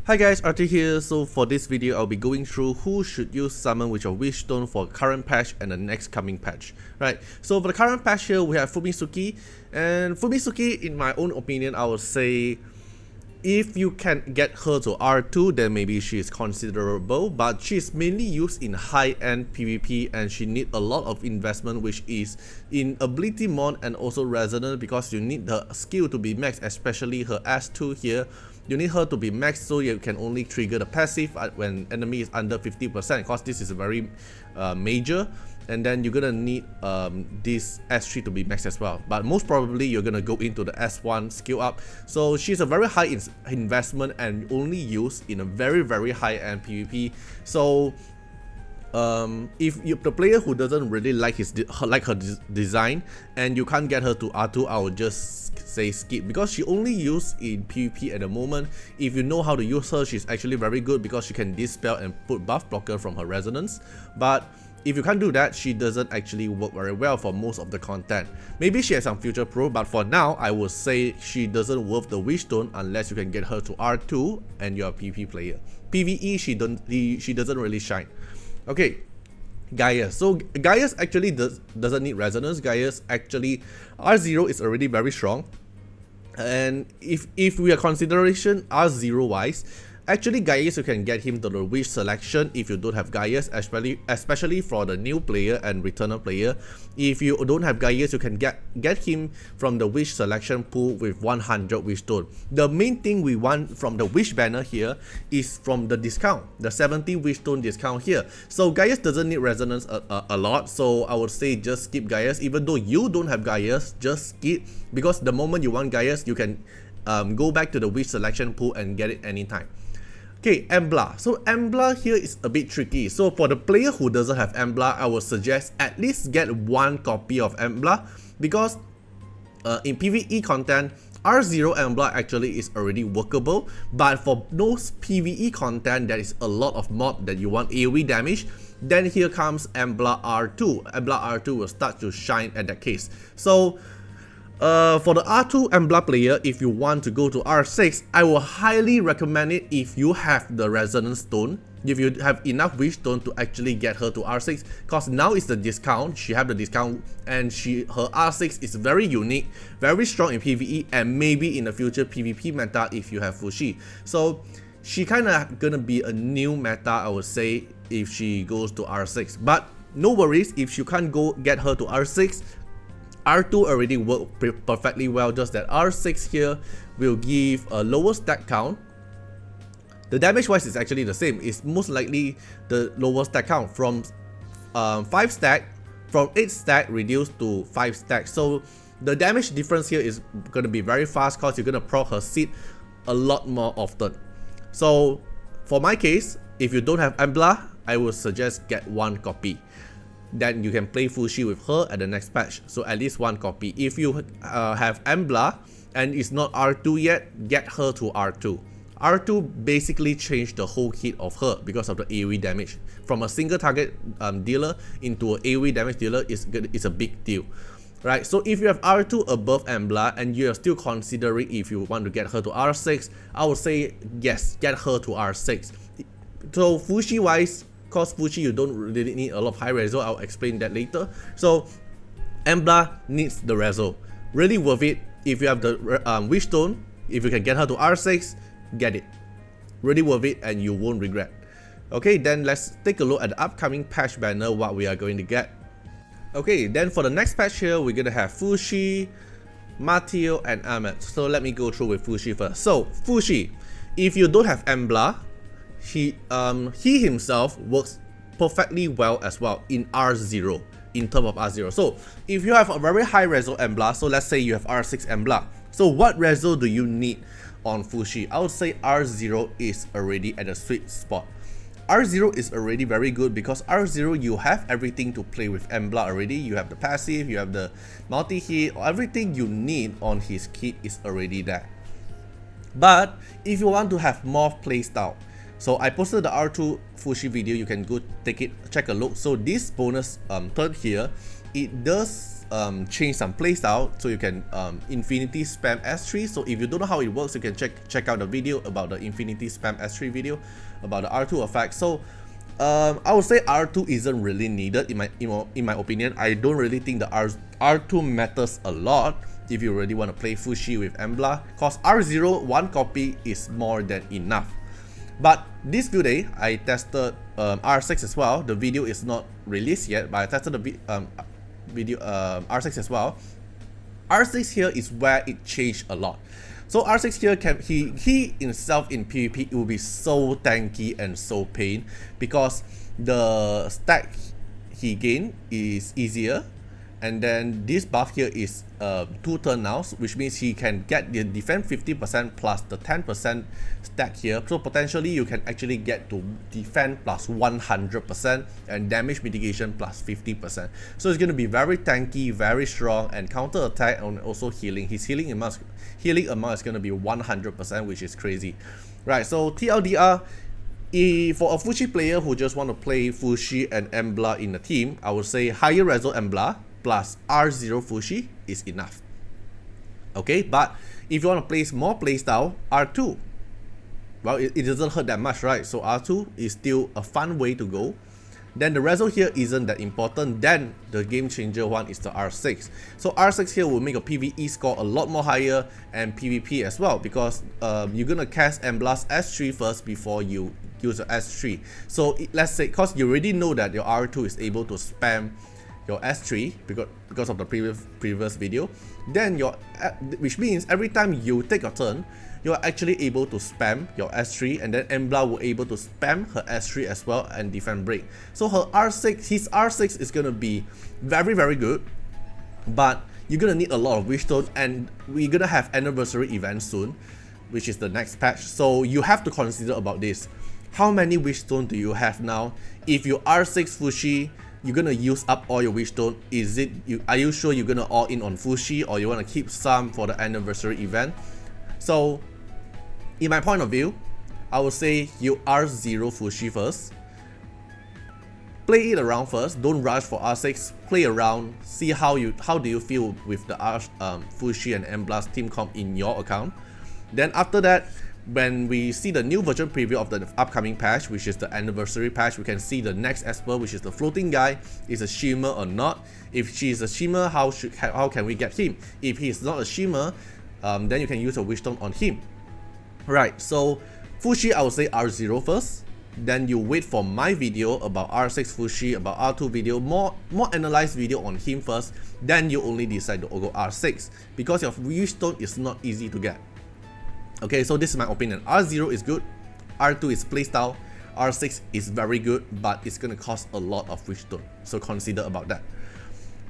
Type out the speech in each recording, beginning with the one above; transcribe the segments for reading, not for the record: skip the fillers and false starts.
Hi guys, Artiar here. So for this video, I'll be going through who should you summon with your Wishstone for current patch and the next coming patch. Right, so for the current patch here, we have Fumitsuki. And Fumitsuki, in my own opinion, I would say if you can get her to R2, then maybe she is considerable, but she is mainly used in high-end PvP and she needs a lot of investment, which is in ability mod and also resonance, because you need the skill to be maxed, especially her S2 here. You need her to be maxed so you can only trigger the passive when enemy is under 50%, because this is very major. And then you're gonna need this S3 to be maxed as well. But most probably you're gonna go into the S1 skill up. So she's a very high investment and only used in a very high-end PvP. So if the player who doesn't really like her design and you can't get her to R2, I would just say skip, because she only used in PvP at the moment. If you know how to use her, she's actually very good because she can dispel and put buff blocker from her resonance. But if you can't do that, she doesn't actually work very well for most of the content. Maybe she has some future pro, but for now I would say she doesn't worth the Wishstone unless you can get her to R2 and you're a PvP player. PvE she doesn't really shine. Okay, Gaius. So Gaius actually doesn't need resonance. Gaius actually R0 is already very strong, and if we are consideration R0 wise, actually Gaius you can get him to the wish selection if you don't have Gaius, especially for the new player and returner player. If you don't have Gaius, you can get him from the wish selection pool with 100 Wishstone. The main thing we want from the wish banner here is from the discount, the 70 Wishstone discount here. So Gaius doesn't need resonance a lot, so I would say just skip Gaius. Even though you don't have Gaius, just skip, because the moment you want Gaius, you can go back to the wish selection pool and get it anytime. Okay, Embla. So Embla here is a bit tricky. So for the player who doesn't have Embla, I would suggest at least get one copy of Embla, because in PvE content, R0 Embla actually is already workable, but for those PvE content that is a lot of mob that you want AoE damage, then here comes Embla R2. Embla R2 will start to shine at that case. So for the R2 Embla player, if you want to go to R6, I will highly recommend it if you have the Resonance Stone, if you have enough Wishstone to actually get her to R6, because now is the discount, she have the discount, and her R6 is very unique, very strong in PvE, and maybe in the future PvP meta if you have Fushi. So she kinda gonna be a new meta, I would say, if she goes to R6. But no worries, if you can't get her to R6, R2 already worked perfectly well, just that R6 here will give a lower stack count. The damage wise is actually the same. It's most likely the lower stack count from 5 stack, from 8 stack reduced to 5 stack. So the damage difference here is going to be very fast, because you're going to proc her seed a lot more often. So for my case, if you don't have Embla, I would suggest get one copy. Then you can play Fushi with her at the next patch, so at least one copy. If you have Embla and it's not R2 yet, get her to R2. R2 basically changed the whole kit of her because of the AoE damage. From a single target dealer into an AoE damage dealer is a big deal. Right, so if you have R2 above Embla and you are still considering if you want to get her to R6, I would say yes, get her to R6. So Fushi wise, cause Fushi you don't really need a lot of high reso, I'll explain that later. So Embla needs the reso, really worth it. If you have the Wishstone, if you can get her to R6, get it, really worth it and you won't regret. Okay, then let's take a look at the upcoming patch banner, what we are going to get. Okay, then for the next patch here, we're gonna have Fushi, Mateo and Ahmed. So let me go through with Fushi first. So Fushi, if you don't have Embla, he himself works perfectly well as well in R0, in terms of R0. So if you have a very high reso Embla, so let's say you have R6 Embla, so what reso do you need on Fushi? I would say R0 is already at a sweet spot. R0 is already very good because R0 you have everything to play with Embla already. You have the passive, you have the multi-hit, everything you need on his kit is already there. But if you want to have more playstyle, so I posted the R2 Fushi video, you can go check a look. So this bonus turn here, it does change some playstyle, so you can infinity spam S3. So if you don't know how it works, you can check out the video about the infinity spam S3 video about the R2 effect. So I would say R2 isn't really needed in my opinion. I don't really think the R2 matters a lot if you really want to play Fushi with Embla, cause R0 one copy is more than enough. But this today I tested R6 as well. The video is not released yet, but I tested the video R6 as well. R6 here is where it changed a lot. So R6 here he himself in PvP, it will be so tanky and so pain, because the stack he gained is easier, and then this buff here is 2 turn now, which means he can get the defense 50% plus the 10% stack here. So potentially you can actually get to defense plus 100% and damage mitigation plus 50%. So it's going to be very tanky, very strong, and counter attack and also healing. His healing amount is going to be 100%, which is crazy. Right, so TLDR, for a Fushi player who just want to play Fushi and Embla in a team, I would say higher reso Embla plus R0 Fushi is enough. Okay, but if you want to place more playstyle, R2, well, it doesn't hurt that much, right? So R2 is still a fun way to go. Then the reso here isn't that important. Then the game changer one is the R6. So R6 here will make a PvE score a lot more higher, and PvP as well, because you're gonna cast Embla's S3 first before you use your S3. So let's say, because you already know that your R2 is able to spam your S3 because of the previous video, then which means every time you take a turn, you're actually able to spam your S3, and then Embla will able to spam her S3 as well and defend break. So his R6 is gonna be very, very good, but you're gonna need a lot of Wishstone, and we're gonna have anniversary event soon, which is the next patch. So you have to consider about this. How many Wishstone do you have now? If you R6 Fushi, you're gonna use up all your Wishstone. Are you sure you're gonna all in on Fushi, or you wanna keep some for the anniversary event? So in my point of view, I would say you R0 Fushi first. Play it around first. Don't rush for R6. Play around. See how do you feel with the Fushi and Embla's team comp in your account. Then after that, when we see the new version preview of the upcoming patch, which is the anniversary patch, we can see the next Esper, which is the floating guy, is a shimmer or not. If she is a shimmer, how can we get him? If he is not a shimmer, then you can use a Wishstone on him. Right, so Fushi, I would say R0 first. Then you wait for my video about R6 Fushi, about R2 video, more analyzed video on him first. Then you only decide to go R6, because your Wishstone is not easy to get. Okay, so this is my opinion. R0 is good, R2 is playstyle, R6 is very good, but it's gonna cost a lot of Wishstone. So consider about that.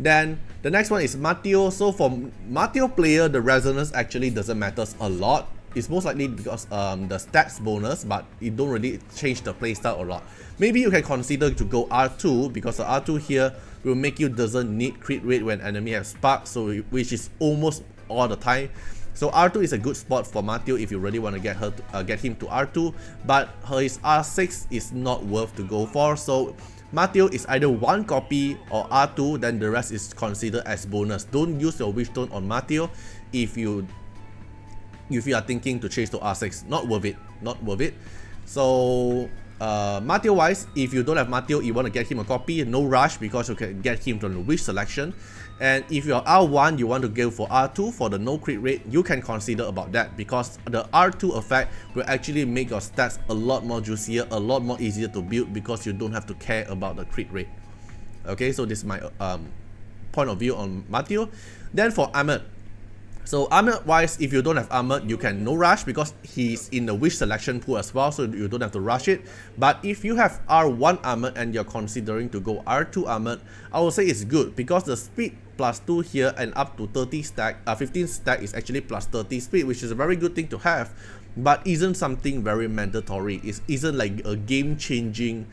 Then the next one is Mateo. So for Mateo player, the resonance actually doesn't matter a lot. It's most likely because the stats bonus, but it don't really change the playstyle a lot. Maybe you can consider to go R2, because the R2 here will make you doesn't need crit rate when enemy have spark, so which is almost all the time. So R2 is a good spot for Mateo if you really want to get him to R2, but his R6 is not worth to go for. So Mateo is either one copy or R2, then the rest is considered as bonus. Don't use your Wishstone on Mateo if you are thinking to change to R6. Not worth it. Not worth it. So Mateo wise, if you don't have Mateo, you want to get him a copy, no rush, because you can get him from the wish selection. And if you're R1, you want to go for R2 for the no crit rate, you can consider about that, because the R2 effect will actually make your stats a lot more juicier, a lot more easier to build, because you don't have to care about the crit rate. Okay, so this is my point of view on Mateo. Then for Ahmed. So Ahmed wise, if you don't have Ahmed, you can no rush, because he's in the wish selection pool as well, so you don't have to rush it. But if you have R1 Ahmed and you're considering to go R2 Ahmed, I would say it's good, because the speed plus 2 here and up to 30 stack, 15 stack is actually plus 30 speed, which is a very good thing to have, but isn't something very mandatory. It isn't like a game-changing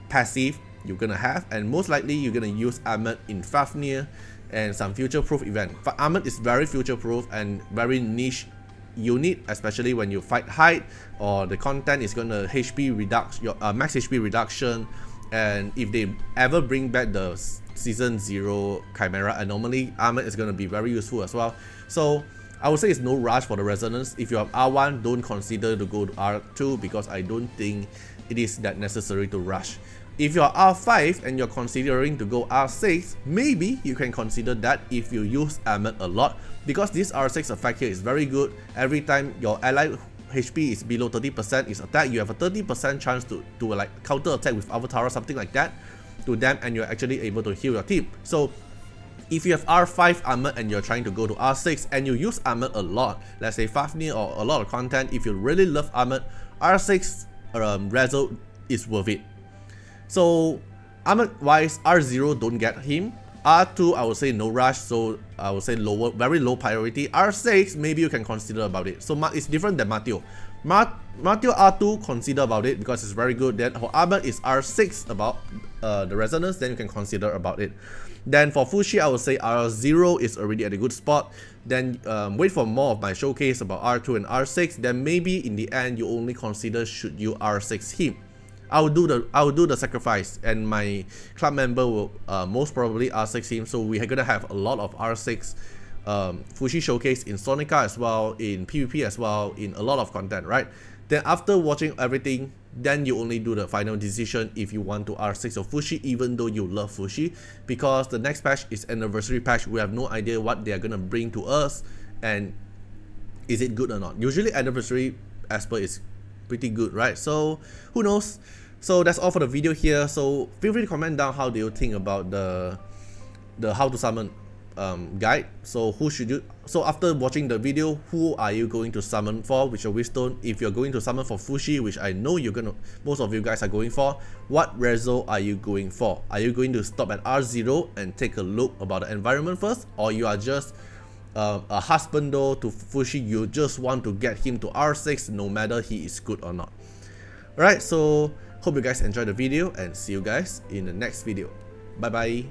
passive you're gonna have, and most likely you're gonna use Ahmed in Fafnir and some future-proof event. But Ahmed is very future-proof and very niche unit, especially when you fight height, or the content is gonna HP reduction, your max HP reduction, and if they ever bring back the season 0 Chimera anomaly, Ahmed is going to be very useful as well. So I would say it's no rush for the resonance. If you have R1, don't consider to go to R2 because I don't think it is that necessary to rush. If you're R5 and you're considering to go R6, maybe you can consider that if you use Ahmed a lot, because this R6 effect here is very good. Every time your ally HP is below 30% is attack, you have a 30% chance to like counter attack with Avatar or something like that to them, and you're actually able to heal your team. So if you have R5 Ahmed and you're trying to go to R6 and you use Ahmed a lot, let's say Fafnir or a lot of content, if you really love Ahmed, R6 Rezo is worth it. So Ahmed wise, R0 don't get him. R2 I would say no rush, so I would say lower, very low priority. R6 maybe you can consider about it. So it's different than Mateo. Mateo R2 consider about it because it's very good. Then for Ahmed is R6 about the resonance, then you can consider about it. Then for Fushi I would say R0 is already at a good spot. Then wait for more of my showcase about R2 and R6. Then maybe in the end you only consider should you R6 him. I'll do the sacrifice, and my club member will most probably R6 him. So we're gonna have a lot of R6 Fushi showcase in Sonica as well, in PvP as well, in a lot of content, right? Then after watching everything, then you only do the final decision if you want to R6 or Fushi, even though you love Fushi, because the next patch is anniversary patch. We have no idea what they are gonna bring to us, and is it good or not. Usually anniversary Esper is pretty good, right? So who knows. So that's all for the video here. So feel free to comment down how do you think about the how to summon guide. So who should you, so after watching the video, who are you going to summon for with your Wishstone? If you're going to summon for Fushi, which I know you're gonna, most of you guys are going for, what rezo are you going for? Are you going to stop at R0 and take a look about the environment first, or you are just a husbando to Fushi, you just want to get him to R6 no matter he is good or not? Alright, so hope you guys enjoyed the video and see you guys in the next video. Bye bye.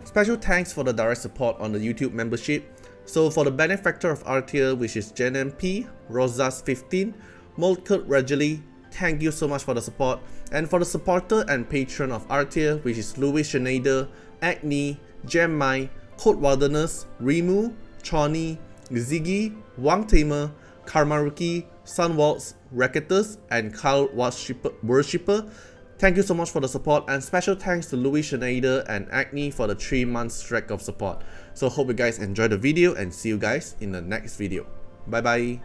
Special thanks for the direct support on the YouTube membership. So for the benefactor of Artiar, which is JenMP, Rosas15, Moltkurt Regally, thank you so much for the support. And for the supporter and patron of Artiar, which is Louis Schneider, Agni, Gemmai, Code Wilderness, Rimu, Choni, Ziggy, Wang Tamer, Karmaruki, Sunwaltz, Racketus, and Carl Worshipper. Thank you so much for the support, and special thanks to Louis Schneider and Agni for the 3-month stretch of support. So hope you guys enjoyed the video and see you guys in the next video. Bye bye.